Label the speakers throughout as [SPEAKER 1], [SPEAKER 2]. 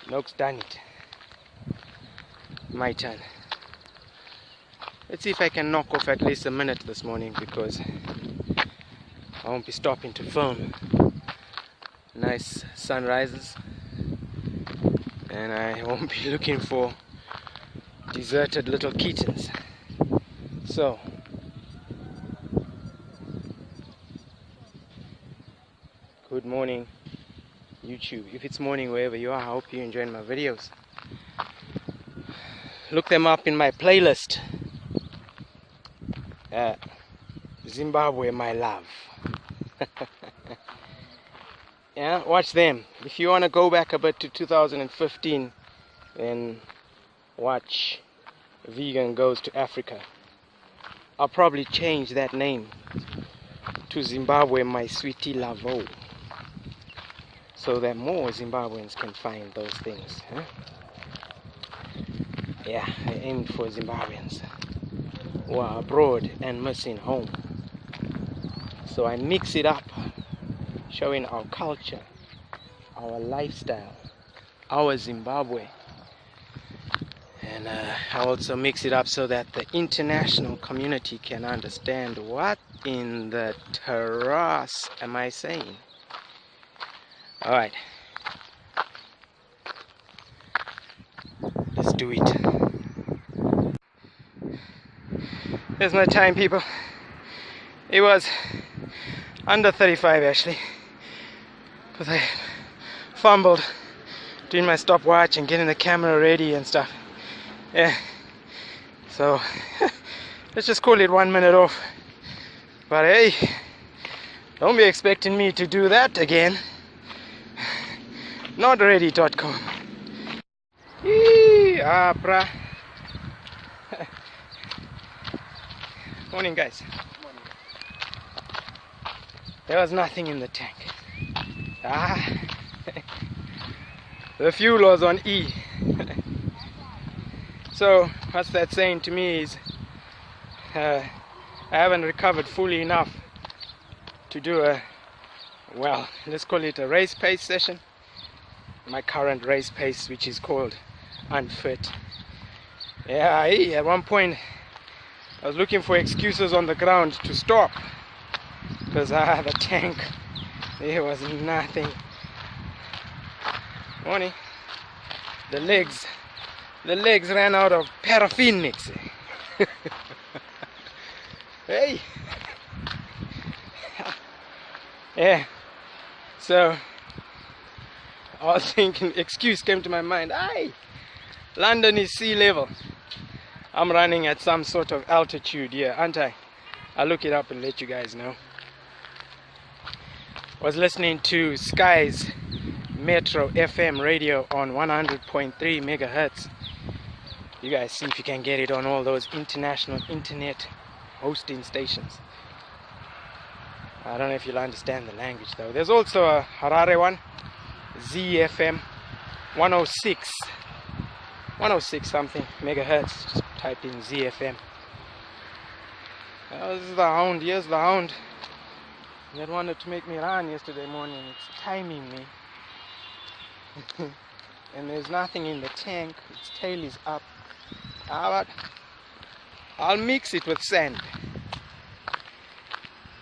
[SPEAKER 1] Noak's done it. My turn. Let's see if I can knock off at least a minute this morning, because I won't be stopping to film. Nice sunrises, and I won't be looking for deserted little kittens. So good morning, YouTube. If it's morning wherever you are, I hope you're enjoying my videos. Look them up in my playlist. Zimbabwe, my love. Yeah, watch them. If you want to go back a bit to 2015, then watch Vegan Goes to Africa. I'll probably change that name to Zimbabwe, my sweetie lavo, so that more Zimbabweans can find those things. Huh? Yeah, I aimed for Zimbabweans who are abroad and missing home. So I mix it up, showing our culture, our lifestyle, our Zimbabwe. And I also mix it up so that the international community can understand what in the terrace am I saying. Alright, let's do it. Here's my time, people. It was under 35 actually, because I fumbled doing my stopwatch and getting the camera ready and stuff. Yeah, so let's just call it 1 minute off. But hey, don't be expecting me to do that again. Notready.com. Bruh. Morning, guys. Morning. There was nothing in the tank. The fuel was on E. So what's that saying to me is I haven't recovered fully enough to do a, well, let's call it a race pace session. My current race pace, which is called unfit. Yeah, at one point I was looking for excuses on the ground to stop, because the tank, there was nothing. Morning. The legs ran out of paraffin mix. Hey. Yeah. So I was thinking, excuse came to my mind. Aye, London is sea level. I'm running at some sort of altitude here, aren't I? I'll look it up and let you guys know. Was listening to Sky's Metro FM radio on 100.3 megahertz. You guys see if you can get it on all those international internet hosting stations. I don't know if you'll understand the language though. There's also a Harare one, ZFM 106 something megahertz. Just type in ZFM. This is the hound. Here's the hound that wanted to make me run yesterday morning. It's timing me. And there's nothing in the tank. Its tail is up. But I'll mix it with sand.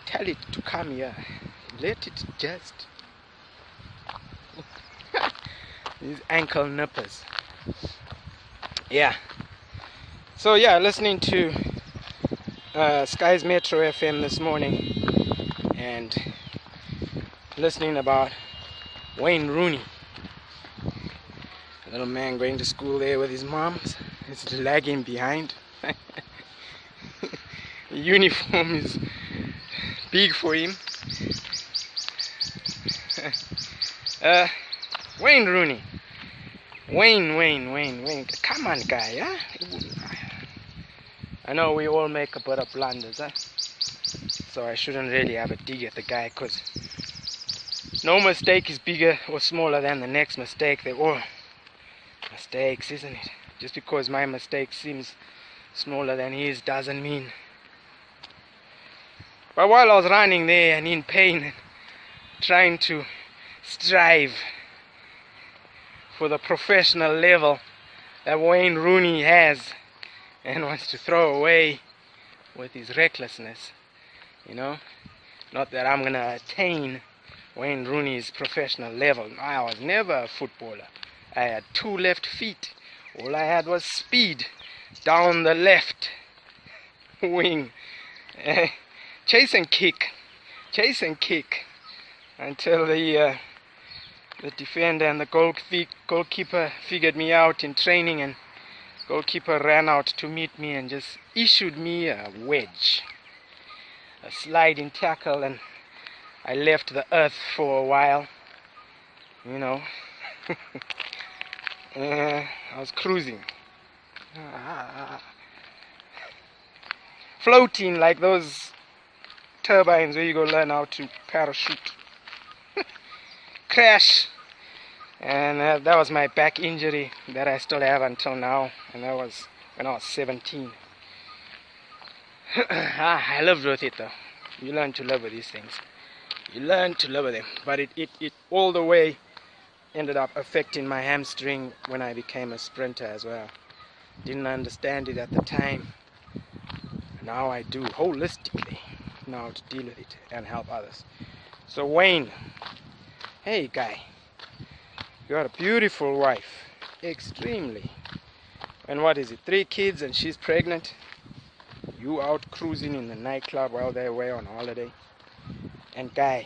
[SPEAKER 1] Tell it to come here. Let it just. These ankle nippers. Yeah. So yeah, listening to Sky's Metro FM this morning, and listening about Wayne Rooney, a little man going to school there with his mom. He's lagging behind. The uniform is big for him. Wayne Rooney. Wayne. Come on, guy, huh? I know we all make a bit of blunders, huh? So I shouldn't really have a dig at the guy, because no mistake is bigger or smaller than the next mistake. They're all mistakes, isn't it? Just because my mistake seems smaller than his doesn't mean. But while I was running there and in pain and trying to strive for the professional level that Wayne Rooney has and wants to throw away with his recklessness, you know, not that I'm gonna attain Wayne Rooney's professional level. I was never a footballer. I had 2 left feet. All I had was speed down the left wing. Chase and kick until the defender and the goalkeeper figured me out in training, and goalkeeper ran out to meet me and just issued me a wedge, a sliding tackle, and I left the earth for a while, you know. I was cruising, floating like those turbines where you go learn how to parachute. Crash, and that was my back injury that I still have until now, and that was when I was 17. I lived with it though. You learn to live with these things. You learn to live with them, but it all the way ended up affecting my hamstring when I became a sprinter as well. Didn't understand it at the time. Now I do holistically know how to deal with it and help others. So Wayne, hey guy, you got a beautiful wife, extremely. And what is it, 3 kids and she's pregnant? You out cruising in the nightclub while they're away on holiday. And guy,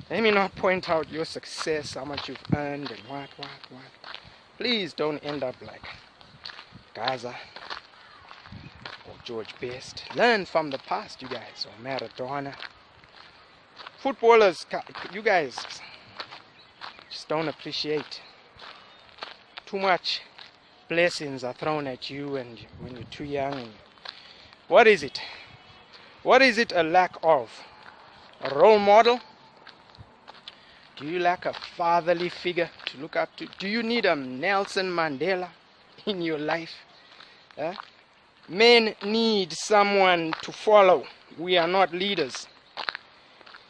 [SPEAKER 1] let me not point out your success, how much you've earned and what. Please don't end up like Gaza or George Best. Learn from the past, you guys, or Maradona. Footballers, you guys just don't appreciate. Too much blessings are thrown at you, and when you're too young. And what is it? What is it a lack of? A role model? Do you lack a fatherly figure to look up to? Do you need a Nelson Mandela in your life? Men need someone to follow. We are not leaders.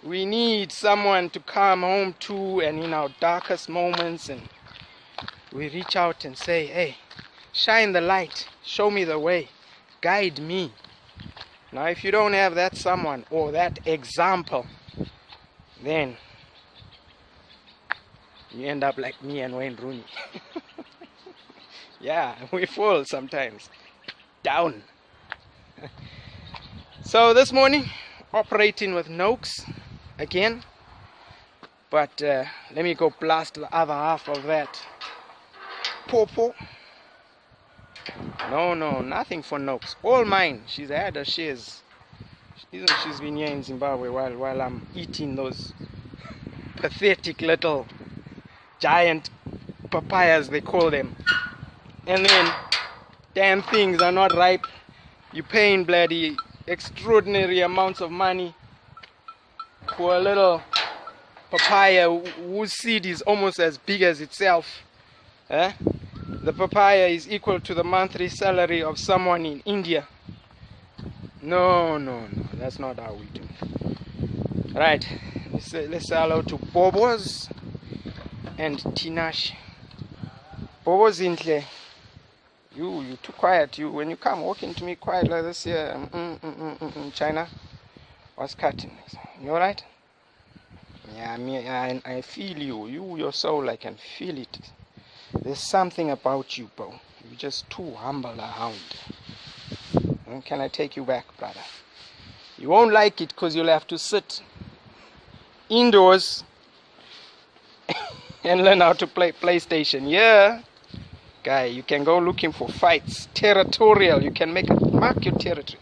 [SPEAKER 1] We need someone to come home to, and in our darkest moments, and we reach out and say, hey, shine the light, show me the way, guide me. Now if you don't have that someone or that example, then you end up like me and Wayne Rooney. Yeah, we fall sometimes down. So this morning, operating with Noakes again, but let me go blast the other half of that Popo. No, nothing for Noakes, all mine. She's had her shares. She's been here in Zimbabwe while I'm eating those pathetic little giant papayas, they call them. And then damn things are not ripe. You're paying bloody extraordinary amounts of money for a little papaya whose seed is almost as big as itself. The papaya is equal to the monthly salary of someone in India. No, that's not how we do. Right, let's say hello to Bobos and Tinash. Bobos Intle, you too quiet. You when you come walking to me quiet like this here, China, what's cutting? You alright? Yeah, I feel you. Your soul, I can feel it. There's something about you, bro. You're just too humble a hound. Can I take you back, brother? You won't like it because you'll have to sit indoors and learn how to play PlayStation. Yeah, guy, you can go looking for fights. Territorial. You can mark your territory.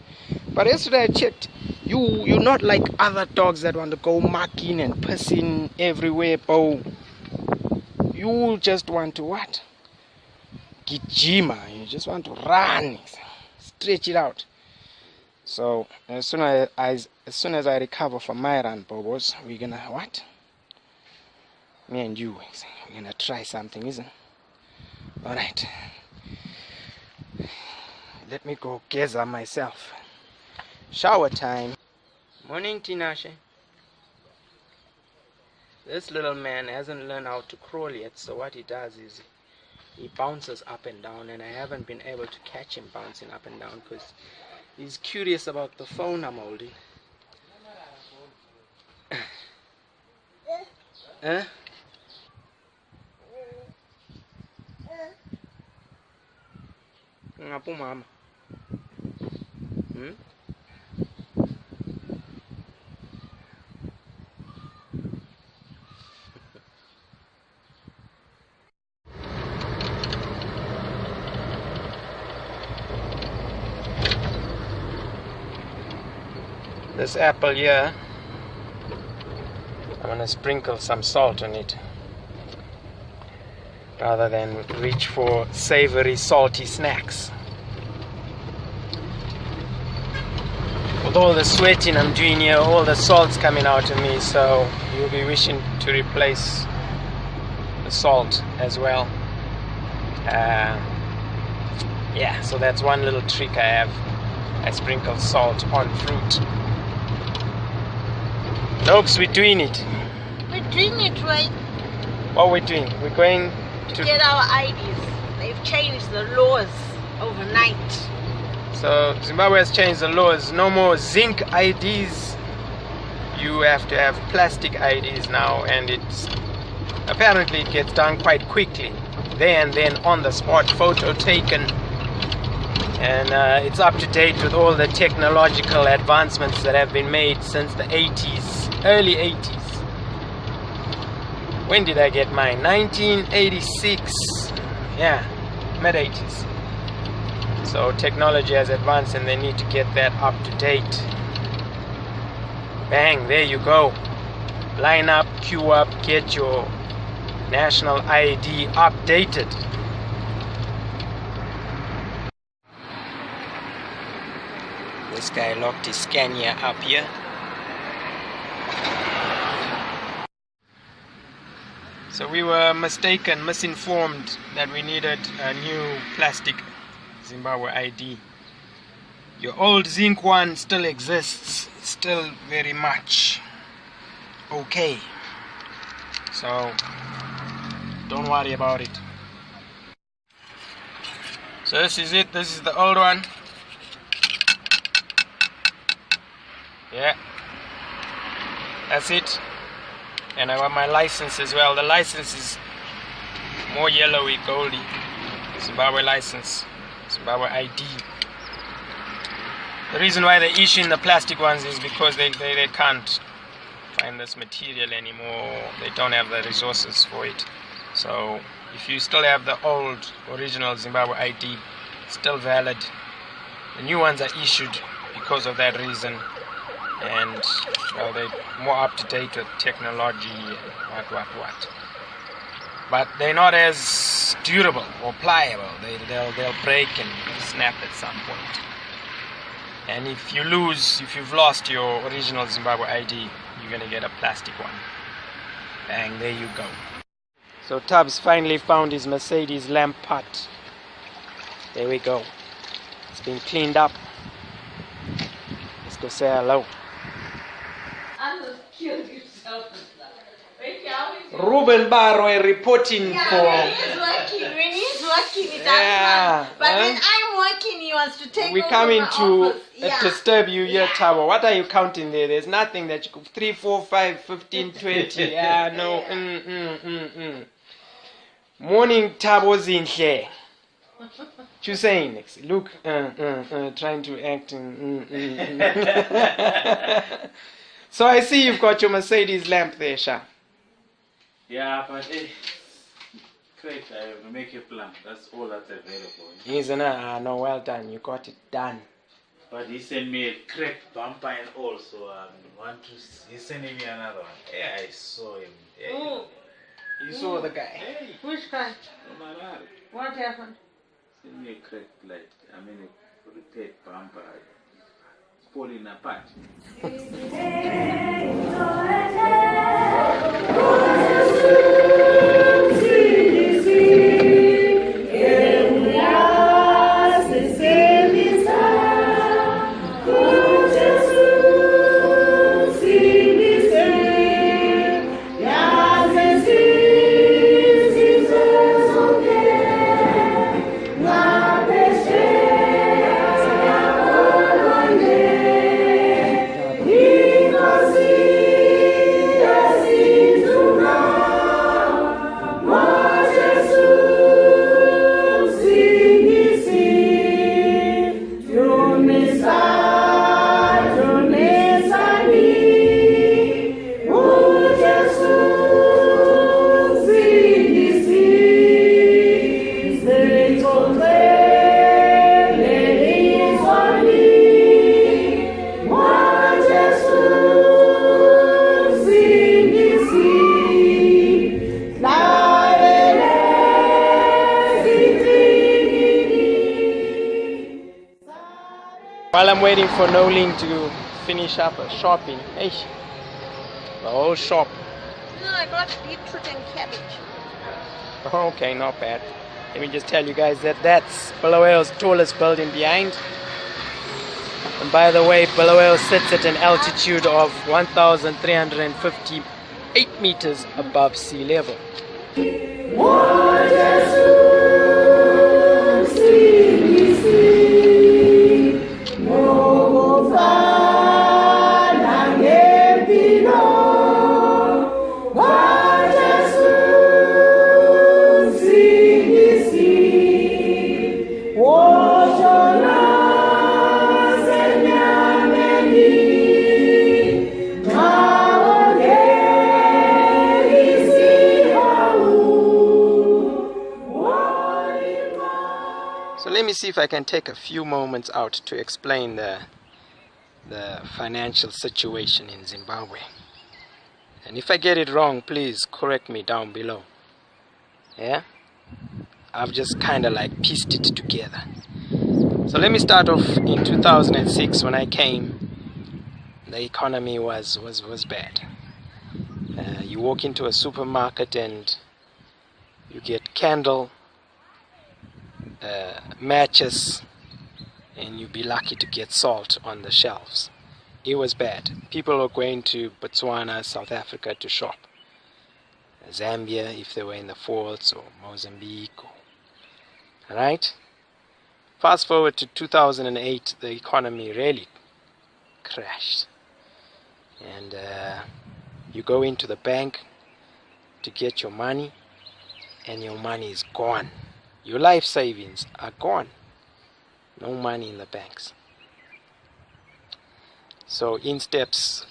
[SPEAKER 1] But yesterday I checked. You're not like other dogs that want to go mucking and pissing everywhere, Bo. You just want to what? Gijima. You just want to run, stretch it out. So as soon as I recover from my run, Bobos, we're gonna what? Me and you, we're gonna try something, isn't it? All right. Let me go gather myself. Shower time. Morning, Tinashe. This little man hasn't learned how to crawl yet, so what he does is he bounces up and down, and I haven't been able to catch him bouncing up and down because he's curious about the phone I'm holding. Huh? Ngapu mama. This apple here, I'm gonna sprinkle some salt on it rather than reach for savory, salty snacks. With all the sweating I'm doing here, all the salt's coming out of me, so you'll be wishing to replace the salt as well. Yeah, so that's one little trick I have. I sprinkle salt on fruit. Dokes, we're doing it.
[SPEAKER 2] We're doing it right.
[SPEAKER 1] What we're doing? We're going
[SPEAKER 2] to get our IDs. They've changed the laws overnight.
[SPEAKER 1] So Zimbabwe has changed the laws. No more zinc IDs. You have to have plastic IDs now, and apparently it gets done quite quickly. There and then, on the spot, photo taken, and it's up to date with all the technological advancements that have been made since the 80s, early 80s. When did I get mine? 1986. Yeah, mid 80s. So technology has advanced and they need to get that up to date. Bang, there you go. Line up, queue up, get your national ID updated. This guy locked his Scania up here. So we were misinformed that we needed a new plastic Zimbabwe ID. Your old zinc one still exists, still very much okay. So don't worry about it. So this is it. This is the old one. Yeah, that's it. And I got my license as well. The license is more yellowy, goldy. Zimbabwe license, Zimbabwe ID. The reason why they're issuing the plastic ones is because they can't find this material anymore. They don't have the resources for it. So if you still have the old original Zimbabwe ID, still valid. The new ones are issued because of that reason. And well, they're more up to date with technology and what. But they're not as durable or pliable. They'll break and snap at some point. And if you've lost your original Zimbabwe ID, you're gonna get a plastic one. Bang, there you go. So Tubbs finally found his Mercedes lamp part. There we go. It's been cleaned up. Let's go say hello. Ruben Barrow reporting for.
[SPEAKER 2] When he's working, it does not. But when I'm working, he wants to take
[SPEAKER 1] we
[SPEAKER 2] over
[SPEAKER 1] coming
[SPEAKER 2] my
[SPEAKER 1] to
[SPEAKER 2] office.
[SPEAKER 1] disturb you here, Tabo. What are you counting there? There's nothing that you could. 3, 4, 5, 15, 20. Yeah, no. Morning, Tabo Zinhle. What you saying next? Look, trying to act. So I see you've got your Mercedes lamp there, Sha.
[SPEAKER 3] Yeah, but great, I make a plan. That's all that's available.
[SPEAKER 1] Isn't it? No, well done. You got it done.
[SPEAKER 3] But he sent me a cracked bumper and all, so he's sending me another one. Yeah, I saw him. Hey.
[SPEAKER 2] Oh.
[SPEAKER 1] You saw the guy.
[SPEAKER 3] Hey.
[SPEAKER 2] Which guy?
[SPEAKER 3] Omarari.
[SPEAKER 2] What happened?
[SPEAKER 3] Send me a cracked light. I mean a repaired bumper. Falling apart.
[SPEAKER 1] While I'm waiting for Nolene to finish up her shopping, hey, the whole shop.
[SPEAKER 2] No, I got beetroot and cabbage.
[SPEAKER 1] Okay, not bad. Let me just tell you guys that that's Bulawayo's tallest building behind. And by the way, Bulawayo sits at an altitude of 1,358 meters above sea level. So let me see if I can take a few moments out to explain the financial situation in Zimbabwe. And if I get it wrong, please correct me down below. Yeah? I've just kind of like pieced it together. So let me start off in 2006 when I came. The economy was bad. You walk into a supermarket and you get candle, matches, and you'd be lucky to get salt on the shelves. It was bad. People were going to Botswana, South Africa to shop. Zambia if they were in the forts, or Mozambique. Alright? Fast forward to 2008, the economy really crashed. And you go into the bank to get your money, and your money is gone. Your life savings are gone. No money in the banks. So in steps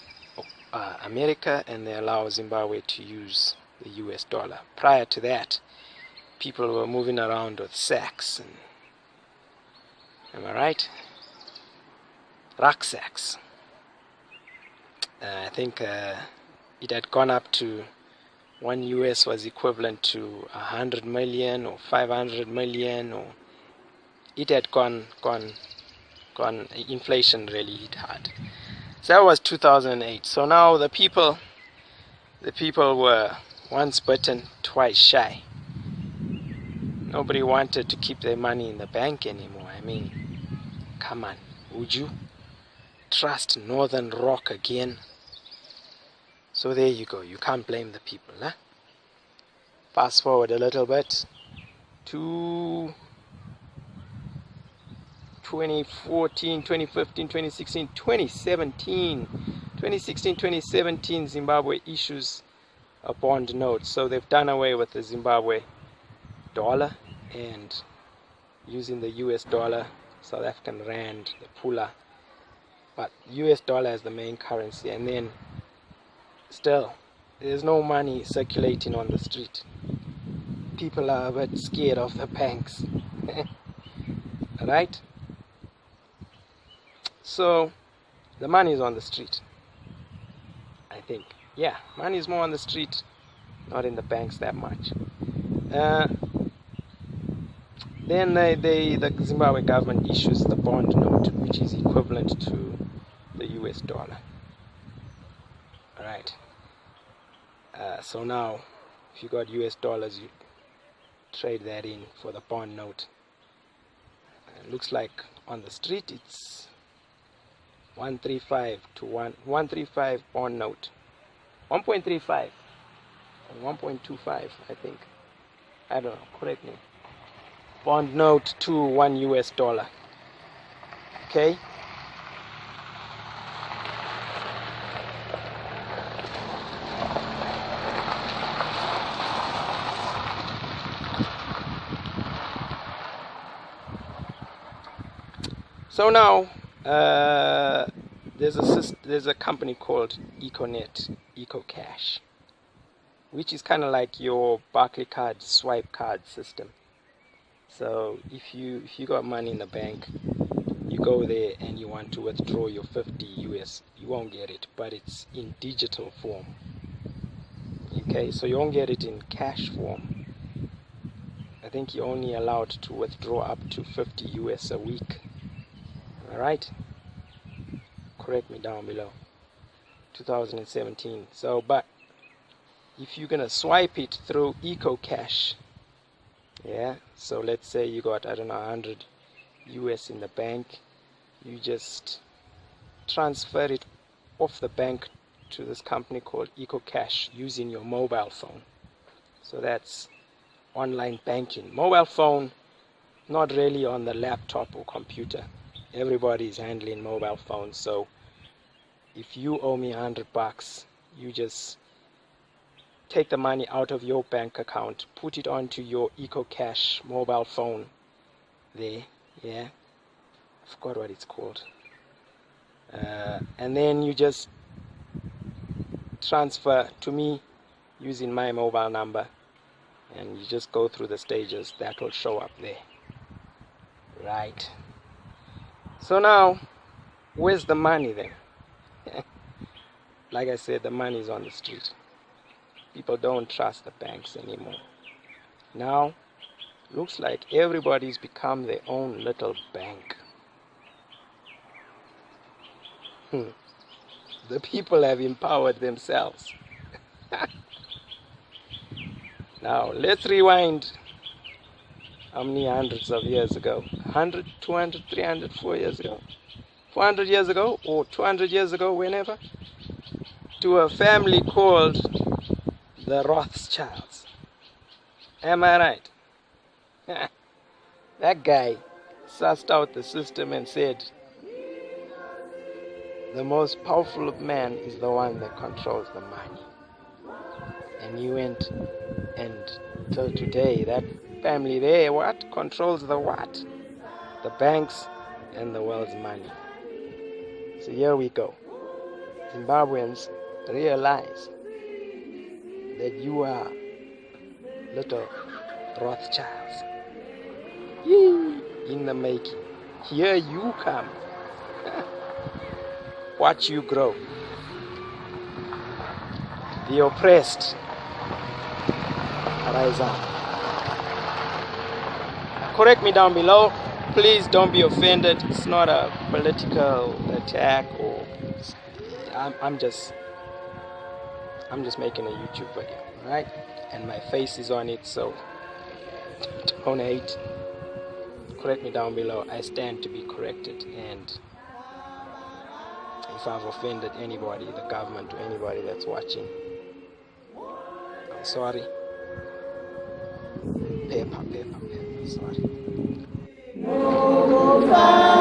[SPEAKER 1] America, and they allow Zimbabwe to use the US dollar. Prior to that, people were moving around with sacks and, am I right? Rucksacks. I think it had gone up to, one US was equivalent to 100 million or 500 million, or it had gone, inflation really hit hard. So that was 2008. So now the people were once bitten, twice shy. Nobody wanted to keep their money in the bank anymore. I mean, come on, would you trust Northern Rock again? So there you go. You can't blame the people, huh? Fast forward a little bit to 2014, 2015, 2016, 2017. 2016, 2017, Zimbabwe issues a bond note. So they've done away with the Zimbabwe dollar and using the US dollar, South African rand, the pula. But US dollar is the main currency, and then still there's no money circulating on the street. People are a bit scared of the banks. Right? So the money is on the street, I think. Yeah, money is more on the street, not in the banks that much. Then the Zimbabwe government issues the bond note, which is equivalent to the US dollar. Alright. So now, if you got US dollars, you trade that in for the bond note. It looks like on the street it's 135 to 135 bond note. 1.35 or 1.25, I think. I don't know, correct me. Bond note to $1. Okay. So now there's a company called EcoCash, which is kind of like your Barclaycard swipe card system. So if you got money in the bank, you go there and you want to withdraw your 50 US, you won't get it, but it's in digital form. Okay, so you won't get it in cash form. I think you're only allowed to withdraw up to 50 US a week. Alright, correct me down below. 2017. So, but if you're gonna swipe it through EcoCash, yeah, so let's say you got, I don't know, 100 US in the bank, you just transfer it off the bank to this company called EcoCash using your mobile phone. So that's online banking. Mobile phone, not really on the laptop or computer. Everybody is handling mobile phones, so if you owe me $100, you just take the money out of your bank account, put it onto your EcoCash mobile phone there, yeah, I forgot what it's called, and then you just transfer to me using my mobile number, and you just go through the stages that will show up there. Right. So now, where's the money then? Like I said, the money is on the street. People don't trust the banks anymore. Now, looks like everybody's become their own little bank. The people have empowered themselves. Now, let's rewind. How many hundreds of years ago? 100, 200, 300, 4 years ago? 400 years ago, or 200 years ago, whenever? To a family called the Rothschilds. Am I right? That guy sussed out the system and said, the most powerful man is the one that controls the money. And he went, and till today, that family there, what? Controls the what? The banks and the world's money. So here we go. Zimbabweans, realize that you are little Rothschilds. Yee, in the making. Here you come. Watch you grow. The oppressed rise up. Correct me down below. Please don't be offended. It's not a political attack, or I'm just making a YouTube video, alright? And my face is on it, so don't hate. Correct me down below. I stand to be corrected, and if I've offended anybody, the government, or anybody that's watching, I'm sorry. Paper, sorry.
[SPEAKER 4] Tonight.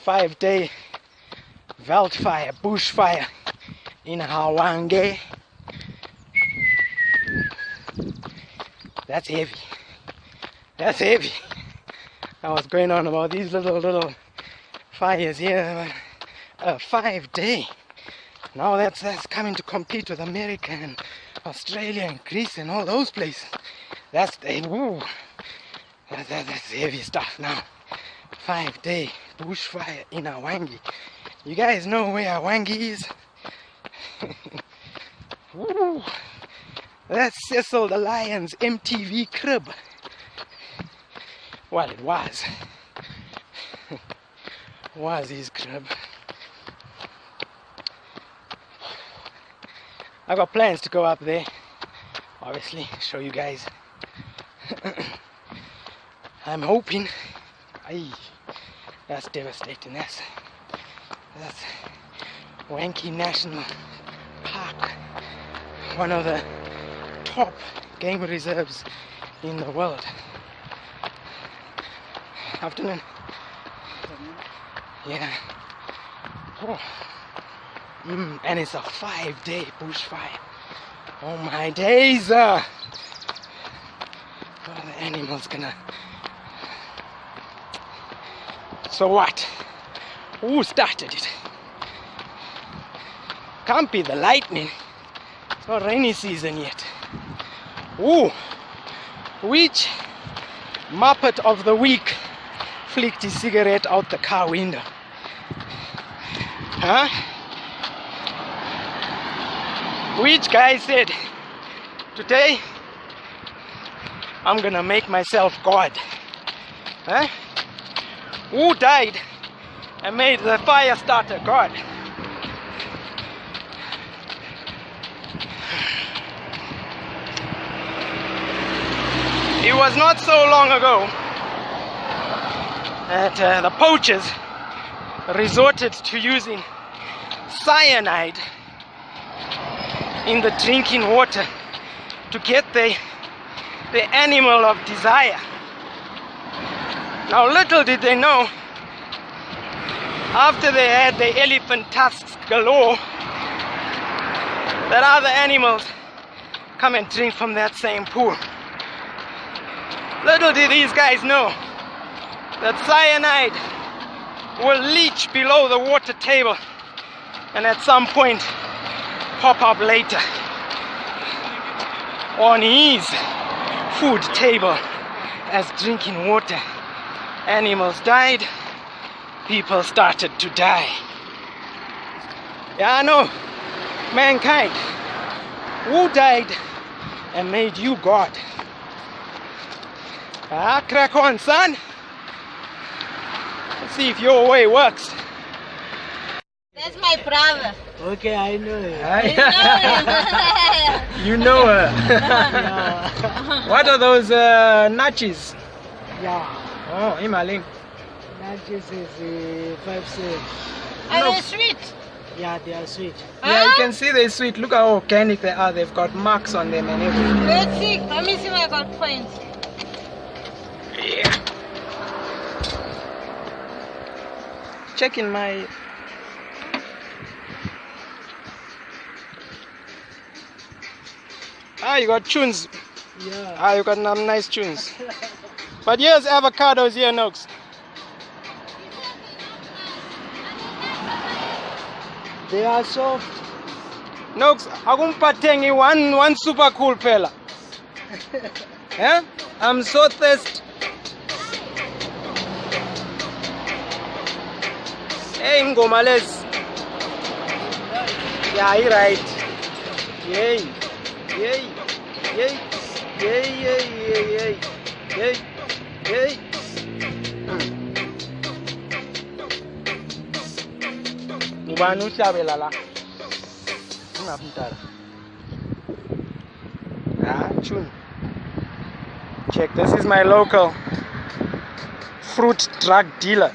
[SPEAKER 1] Five-day wildfire, bushfire in Hawange. That's heavy. That's heavy. I was going on about these little fires here. 5-day. Now that's coming to compete with America and Australia and Greece and all those places. That's heavy stuff now. 5-day bushfire in Hawange. You guys know where Hawange is? Ooh, that's Cecil the Lion's MTV crib. Well, it was. Was his crib. I got plans to go up there. Obviously, show you guys. I'm hoping. That's devastating. That's Wanky National Park, one of the top game reserves in the world. Afternoon. Yeah. Oh. And it's a 5-day bushfire. Oh my days! What are the animals gonna? So what? Who started it? Can't be the lightning. It's not rainy season yet. Ooh, which Muppet of the week flicked his cigarette out the car window? Huh? Which guy said, today I'm gonna make myself God? Huh? Who died and made the fire starter God? It was not so long ago that the poachers resorted to using cyanide in the drinking water to get the animal of desire. Now little did they know, after they had the elephant tusks galore, that other animals come and drink from that same pool. Little did these guys know that cyanide will leach below the water table and at some point pop up later on his food table as drinking water. Animals died, people started to die. Yeah, I know, mankind, who died and made you God? Crack on, son. Let's see if your way works.
[SPEAKER 2] That's my brother.
[SPEAKER 4] Okay, I know her.
[SPEAKER 1] You know her. What are those nachos?
[SPEAKER 4] Yeah,
[SPEAKER 1] Oh, Imaling.
[SPEAKER 4] nachos is 5 cents.
[SPEAKER 2] Are they sweet?
[SPEAKER 4] Yeah, they are sweet.
[SPEAKER 1] Yeah, you can see they're sweet. Look how organic they are. They've got marks on them and everything.
[SPEAKER 2] Let's see. Let me see if I got points.
[SPEAKER 1] Yeah. Checking my. You got tunes.
[SPEAKER 4] Yeah.
[SPEAKER 1] You got some nice tunes. But here's avocados here, Nox.
[SPEAKER 4] They are soft.
[SPEAKER 1] Nox, akumpatengi one super cool fella. Yeah? I'm so thirsty. Hey, ngoma lezi. Yeah, you're right. Yay. Yay. Yay. Yay, yay, yay, yay. Yay. Yay. Ngubani uhlabela la? Ungapintala. Tune. Check, this is my local fruit drug dealer.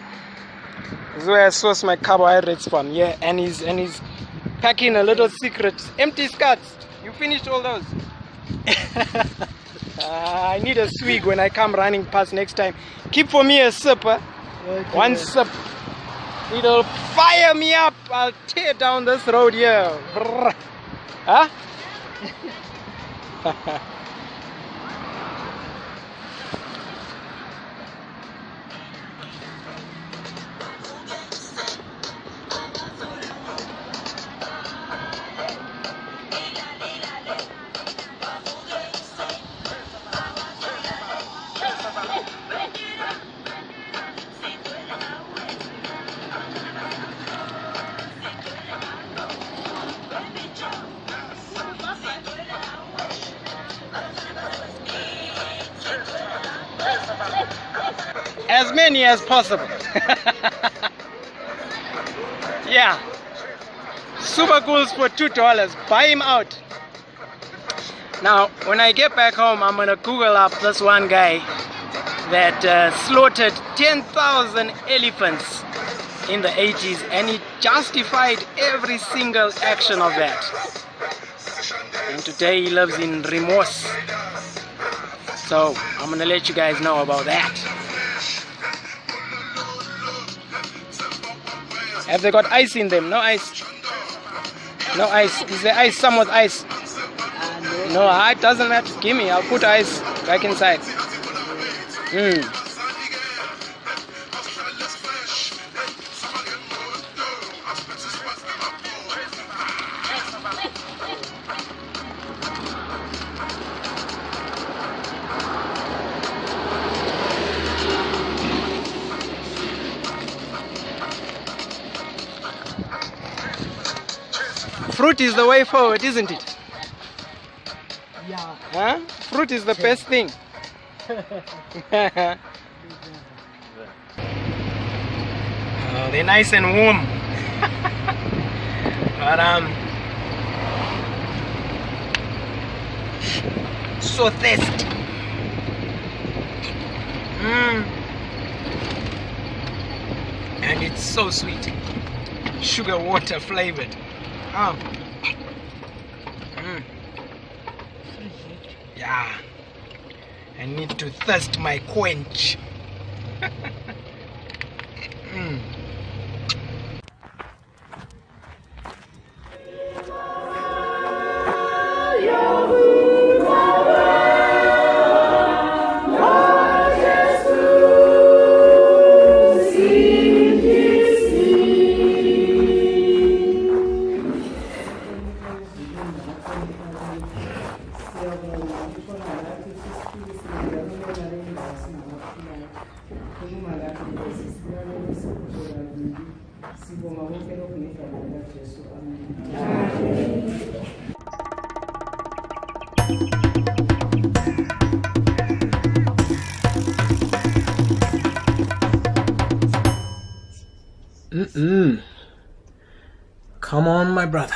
[SPEAKER 1] This is where I source my carbohydrates from. Yeah, and he's packing a little secret. Empty scuts. You finished all those? I need a swig when I come running past next time. Keep for me a sip. Huh?
[SPEAKER 4] Okay.
[SPEAKER 1] One sip. It'll fire me up. I'll tear down this road here. Brrr. Huh? As many as possible. Yeah. Super cools for $2. Buy him out. Now, when I get back home, I'm gonna Google up this one guy that slaughtered 10,000 elephants in the 80s, and he justified every single action of that. And today he lives in remorse. So I'm gonna let you guys know about that. Have they got ice in them? No ice. No ice. Is there ice? Some with ice. No, it doesn't matter. Give me. I'll put ice back inside. Fruit is the way forward, isn't it?
[SPEAKER 4] Yeah.
[SPEAKER 1] Huh? Fruit is the best thing. Oh, they're nice and warm. But so thirsty. And it's so sweet. Sugar water flavored. Oh. Yeah. I need to thirst my quench. Come on, my brother.